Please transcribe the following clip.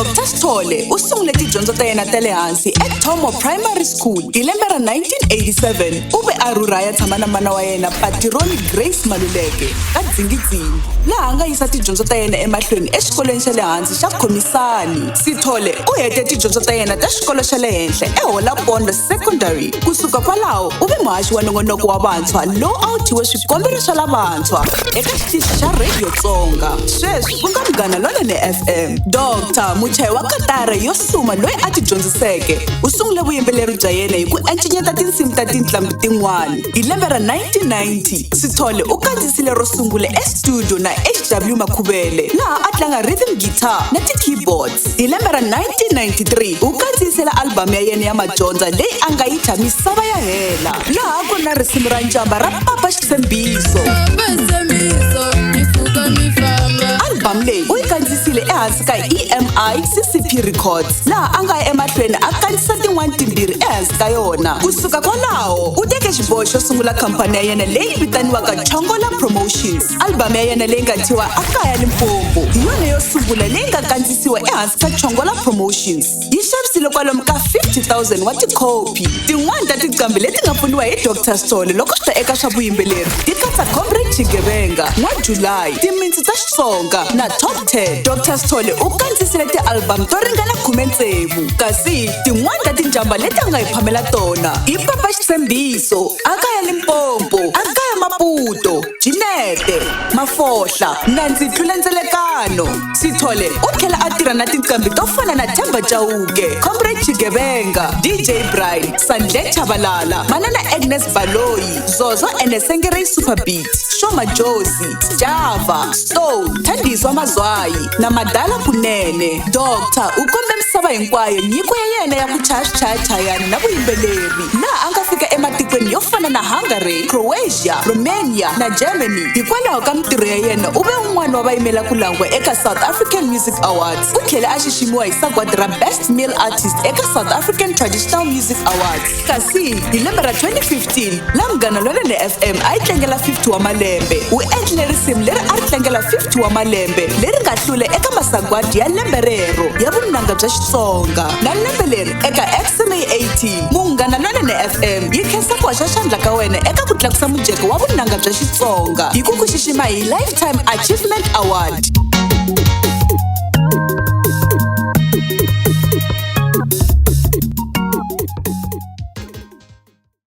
Dr. Sithole u sungule tidyondzo ta yena ta le hansi eThomo Primary School hi lembe ra 1987. U ve a rhurha ya tshama na mana wa yena Patironi Grace Maluleke ka Dzingidzingi, laha a nga yisa tidyondzo ta yena emahlweni exikolweni xa le hansi xa Khomisani. Sithole u hete tidyondzo ta yena ta xikolo xa le henhla eHolapondo Secondary. Kusuka kwalaho u ve muhaxi wa nongonoko wa vantshwa lowu a wu thyiwe swikombelo swa lavantshwa eka xitichi xa Radio Tsonga. Sweswi ku nga Munghana Lonene FM. Dr. Muchayi wa katara yo suma loyi a ti dyondziseke u sungule vuyimbeleri bya yena hi ku encenyeta tinsimu ta tinqambi tin'wana. Hi lembe ra 1990 Sithole u kandziyisile ro sungula estudio na HW Makhubele laha a tlanga rhythm guitar na ti-keyboards. Hi lembe ra 1993 u kandziyisile album ya yena ya madyondza leyi a nga yi thya Misava ya Hela, laha ku na risimu ra Njamba ra Papa Xitsembiso. Album leyi u yi kandziyisile ehansi ka XMA18 Records, laha a nga ya emahlweni a kandziyisa tin'wana timbirhi ehansi ka yona. Kusuka kwalaho u teke xiboho xo sungula khampani ya yena leyi vitaniwaka Chongola Promotions. Album ya yena leyi nga thyiwa Akaya Limpopo hi yona yo sungula leyi nga kandziyisiwa ehansi ka Chongola Promotions. Yi xavisile kwalomu ka 50,000 wa tikhopi. Tin'wana ta tinqambi leti nga pfuniwa hi Dr. Sithole loko swi ta eka swa vuyimbeleri ti katsa Comrade Xigevenga, N'wa July, Timintsu ta Xitsonga na Top 10. Dr. Sithole u kandziyisile ti-album to ringana 16, kasi tin'wana ta tinjamba leti a nga hi phamela tona i Papa Xitsembiso, Akaya Limpopo, Akaya Maputo, Jinete, Mafohla na Ndzi Tlule Ndzelekano. Sithole u tlhela a tirha na tinqambi to fana na Themba Chauke, Comrade Xigevenga, DJ Brian, Sandle Chabalala, Manana Agnes Baloyi, Zozo and Sengerei Superbeat, Shoma Josi, Java, Stone, Thandiswa Mazwayi na Madala Kunene. Dr. u kombe misava hinkwayo nyiko ya yena ya ku chayachayana na vuyimbeleri, laha a nga fika ematikweni yo fana na Hungary, Croatia, Romania na Germany. Hikwalaho ka mitirho ya yena u ve un'wana wa vayimela ku langwa eka South African Music Awards. U tlhela a xiximiwa hi sagwadi ra Best Male Artist eka South African Traditional Music Awards. Kasi hi lembe ra 2015 laha Munghana Lonene FM a yi tlangela 50 wa malembe, u endlile risimu leri a ri tlangela 50 wa malembe leri nga hlule eka masagwadi ya lembe rero ya vunanga bya Xitsonga. Na lembe leri eka XMA18 Munghana Lonene FM yi khensa ku hoxa xandla ka wena eka ku tlakusa mujeko wa vunanga bya Xitsonga hi ku ku xixima hi Lifetime Achievement Award.